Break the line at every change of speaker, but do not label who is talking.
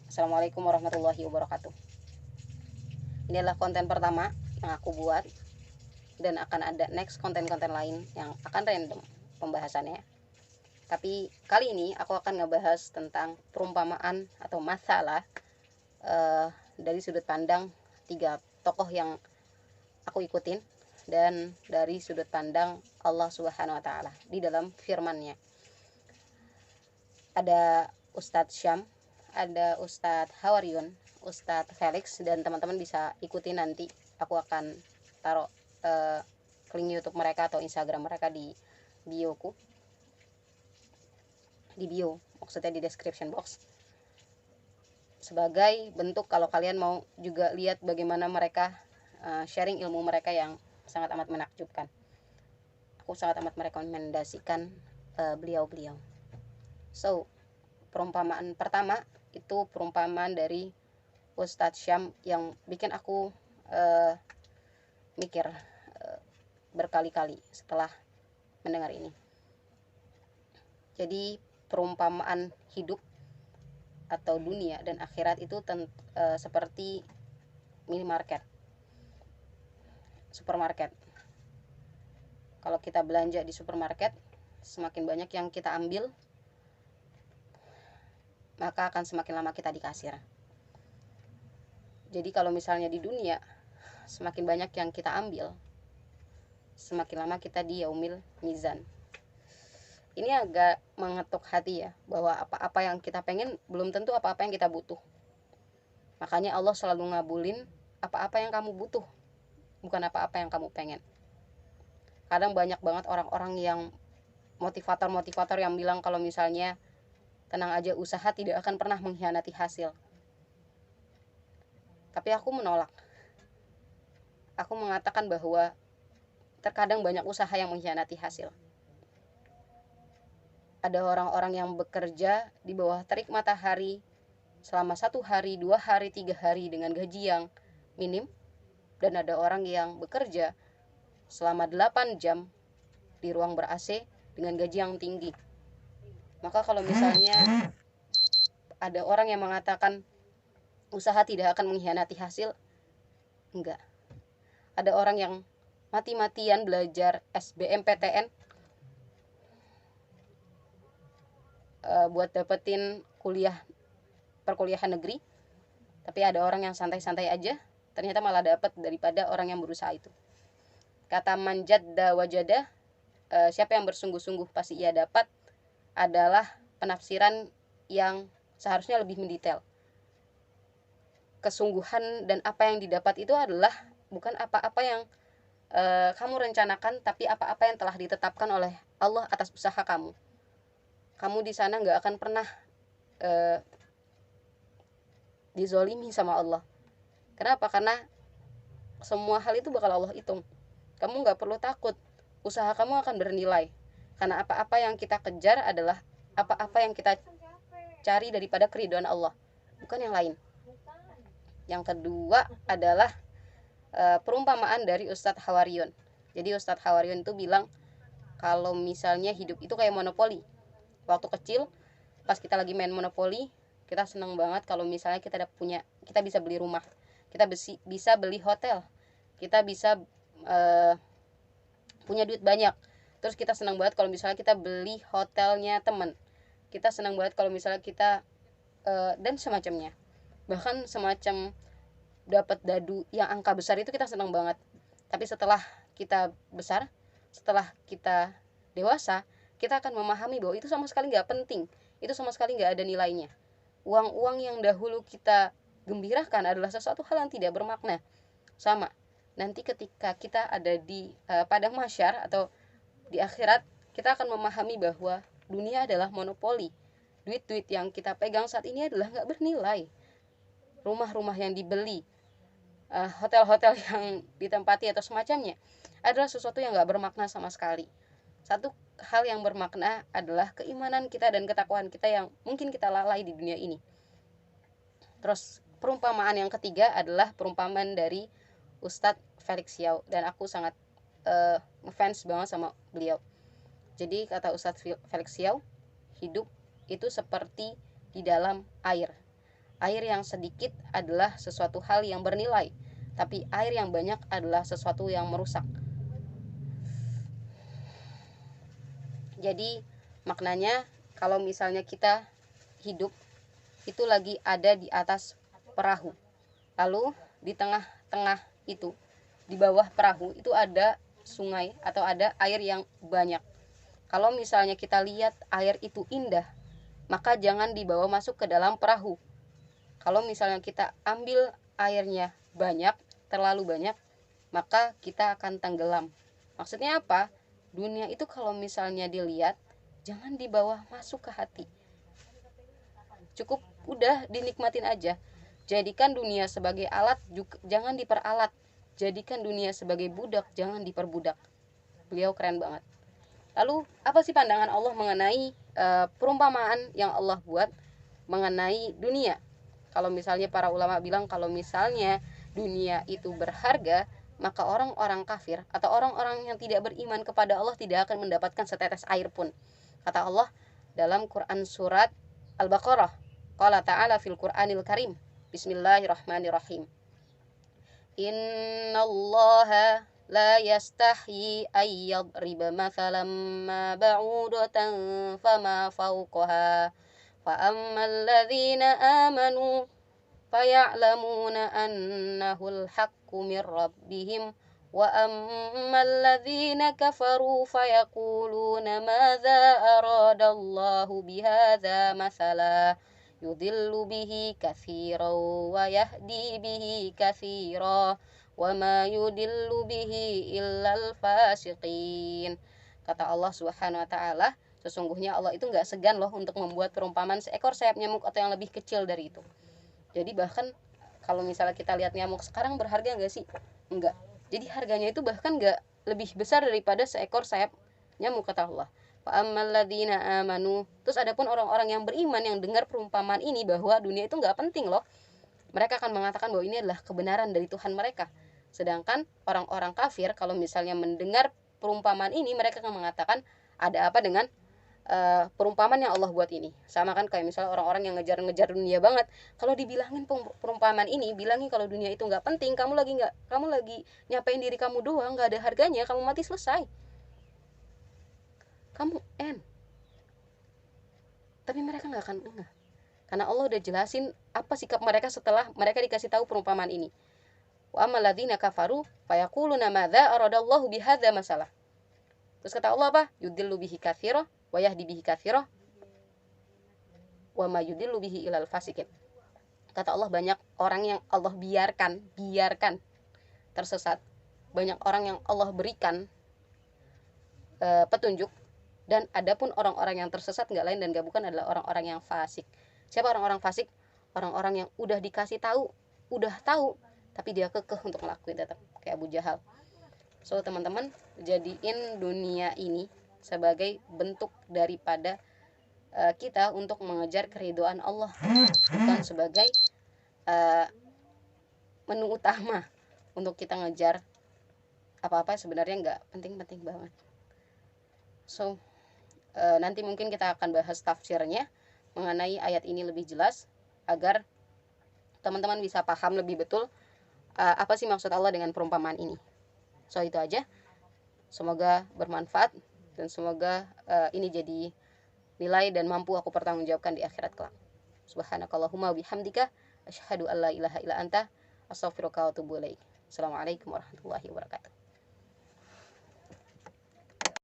Assalamualaikum warahmatullahi wabarakatuh. Ini adalah konten pertama yang aku buat, dan akan ada next konten-konten lain yang akan random pembahasannya. Tapi kali ini aku akan ngebahas tentang perumpamaan atau masalah dari sudut pandang 3 tokoh yang aku ikutin, dan dari sudut pandang Allah Subhanahu wa taala di dalam firman-Nya. Ada Ustadz Syam, ada Ustadz Hawaryun, Ustadz Felix, dan teman-teman bisa ikuti nanti. Aku akan taruh link YouTube mereka atau Instagram mereka di bioku, di bio, maksudnya di description box, sebagai bentuk kalau kalian mau juga lihat bagaimana mereka sharing ilmu mereka yang sangat amat menakjubkan. Aku sangat amat merekomendasikan beliau-beliau. So, perumpamaan pertama itu perumpamaan dari Ustadz Syam yang bikin aku mikir berkali-kali setelah mendengar ini. Jadi perumpamaan hidup atau dunia dan akhirat itu seperti minimarket, supermarket. Kalau kita belanja di supermarket, semakin banyak yang kita ambil, maka akan semakin lama kita di kasir. Jadi kalau misalnya di dunia, semakin banyak yang kita ambil, semakin lama kita di yaumil mizan. Ini agak mengetuk hati ya, bahwa apa-apa yang kita pengen belum tentu apa-apa yang kita butuh. Makanya Allah selalu ngabulin apa-apa yang kamu butuh, bukan apa-apa yang kamu pengen. Kadang banyak banget orang-orang yang motivator-motivator yang bilang kalau misalnya tenang aja, usaha tidak akan pernah mengkhianati hasil. Tapi aku menolak. Aku mengatakan bahwa terkadang banyak usaha yang mengkhianati hasil. Ada orang-orang yang bekerja di bawah terik matahari selama 1 hari, 2 hari, 3 hari dengan gaji yang minim. Dan ada orang yang bekerja selama 8 jam di ruang ber-AC dengan gaji yang tinggi. Maka kalau misalnya ada orang yang mengatakan usaha tidak akan mengkhianati hasil, enggak. Ada orang yang mati-matian belajar SBMPTN buat dapetin perkuliahan negeri, tapi ada orang yang santai-santai aja ternyata malah dapat daripada orang yang berusaha itu. Kata manjadda wajada, siapa yang bersungguh-sungguh pasti ia dapat, adalah penafsiran yang seharusnya lebih mendetail. Kesungguhan dan apa yang didapat itu adalah bukan apa-apa yang kamu rencanakan, tapi apa-apa yang telah ditetapkan oleh Allah atas usaha kamu. Kamu di sana nggak akan pernah dizolimi sama Allah. Kenapa? Karena semua hal itu bakal Allah hitung. Kamu nggak perlu takut, usaha kamu akan bernilai. Karena apa-apa yang kita kejar adalah apa-apa yang kita cari daripada keridhaan Allah, bukan yang lain. Yang kedua adalah perumpamaan dari Ustadz Hawaryun. Jadi Ustadz Hawaryun itu bilang kalau misalnya hidup itu kayak monopoli. Waktu kecil pas kita lagi main monopoli, kita seneng banget kalau misalnya kita bisa beli rumah, kita bisa beli hotel, kita bisa punya duit banyak. Terus kita senang banget kalau misalnya kita beli hotelnya teman, kita senang banget kalau misalnya kita dan semacamnya. Bahkan semacam dapat dadu yang angka besar itu kita senang banget. Tapi setelah kita besar, setelah kita dewasa, kita akan memahami bahwa itu sama sekali nggak penting, itu sama sekali nggak ada nilainya. Uang-uang yang dahulu kita gembirakan adalah sesuatu hal yang tidak bermakna. Sama, nanti ketika kita ada di padang mahsyar atau di akhirat, kita akan memahami bahwa dunia adalah monopoli. Duit-duit yang kita pegang saat ini adalah nggak bernilai. Rumah-rumah yang dibeli, hotel-hotel yang ditempati atau semacamnya adalah sesuatu yang nggak bermakna sama sekali. Satu hal yang bermakna adalah keimanan kita dan ketakwaan kita yang mungkin kita lalai di dunia ini. Terus perumpamaan yang ketiga adalah perumpamaan dari Ustadz Felix Xiao, dan aku sangat ngefans banget sama beliau. Jadi kata Ustadz Felix Xiao, hidup itu seperti di dalam air. Air yang sedikit adalah sesuatu hal yang bernilai, tapi air yang banyak adalah sesuatu yang merusak. Jadi maknanya kalau misalnya kita hidup itu lagi ada di atas perahu, lalu di tengah-tengah itu, di bawah perahu itu ada sungai atau ada air yang banyak. Kalau misalnya kita lihat air itu indah, maka jangan dibawa masuk ke dalam perahu. Kalau misalnya kita ambil airnya banyak, terlalu banyak, maka kita akan tenggelam. Maksudnya apa? Dunia itu kalau misalnya dilihat, jangan dibawa masuk ke hati. Cukup udah dinikmatin aja. Jadikan dunia sebagai alat, jangan diperalat. Jadikan dunia sebagai budak, jangan diperbudak. Beliau keren banget. Lalu apa sih pandangan Allah mengenai perumpamaan yang Allah buat mengenai dunia? Kalau misalnya para ulama bilang kalau misalnya dunia itu berharga, maka orang-orang kafir atau orang-orang yang tidak beriman kepada Allah tidak akan mendapatkan setetes air pun. Kata Allah dalam Quran surat Al-Baqarah, qala ta'ala fil Qur'anil Karim, bismillahirrahmanirrahim, innallaha la yastahyi ay yadriba mathalan ma ba'udatan fama fawqaha fa ammal ladzina amanu faya'lamuna annahul haqqu mir rabbihim wa ammal ladzina kafaru fayaquluna madza aradallahu bihadza mathala yudhillu bihi katsiran wa yahdi bihi katsiran wa ma yudillu bihi illal fasiqin. Kata Allah Subhanahu wa taala, sesungguhnya Allah itu enggak segan loh untuk membuat perumpamaan seekor sayap nyamuk atau yang lebih kecil dari itu. Jadi bahkan kalau misalnya kita lihat nyamuk sekarang berharga enggak sih? Enggak. Jadi harganya itu bahkan enggak lebih besar daripada seekor sayap nyamuk, kata Allah. Fa ammal ladzina amanu. Terus adapun orang-orang yang beriman yang dengar perumpamaan ini bahwa dunia itu enggak penting loh, mereka akan mengatakan bahwa ini adalah kebenaran dari Tuhan mereka. Sedangkan orang-orang kafir kalau misalnya mendengar perumpamaan ini, mereka akan mengatakan ada apa dengan perumpamaan yang Allah buat ini. Sama kan kayak misalnya orang-orang yang ngejar-ngejar dunia banget, kalau dibilangin perumpamaan ini, bilangin kalau dunia itu nggak penting, kamu lagi nyapain diri kamu doang, nggak ada harganya, kamu mati selesai, kamu end. Tapi mereka nggak akan enggak, karena Allah udah jelasin apa sikap mereka setelah mereka dikasih tahu perumpamaan ini. Wa ammal ladzina kafaru fayaquluna madza aradallahu bihadza masalah. Terus kata Allah apa? Yudillu bihi katsira wa yahdi bihi katsira wa ma yudillu bihi ilal fasikin. Kata Allah, banyak orang yang Allah biarkan tersesat. Banyak orang yang Allah berikan petunjuk, dan adapun orang-orang yang tersesat enggak lain dan enggak bukan adalah orang-orang yang fasik. Siapa orang-orang fasik? Orang-orang yang udah dikasih tahu, udah tahu, tapi dia kekeh untuk ngelakuin tetap, kayak Abu Jahal. So teman-teman, jadiin dunia ini sebagai bentuk daripada kita untuk mengejar keridhaan Allah, bukan sebagai menu utama untuk kita ngejar apa-apa sebenarnya nggak penting-penting banget. So nanti mungkin kita akan bahas tafsirnya mengenai ayat ini lebih jelas agar teman-teman bisa paham lebih betul apa sih maksud Allah dengan perumpamaan ini. So itu aja, semoga bermanfaat dan semoga ini jadi nilai dan mampu aku pertanggungjawabkan di akhirat kelak. Subhanakallahumma bihamdika asyhadu an la ilaha illa anta astaghfiruka wa atubu ilaik. Assalamualaikum warahmatullahi wabarakatuh.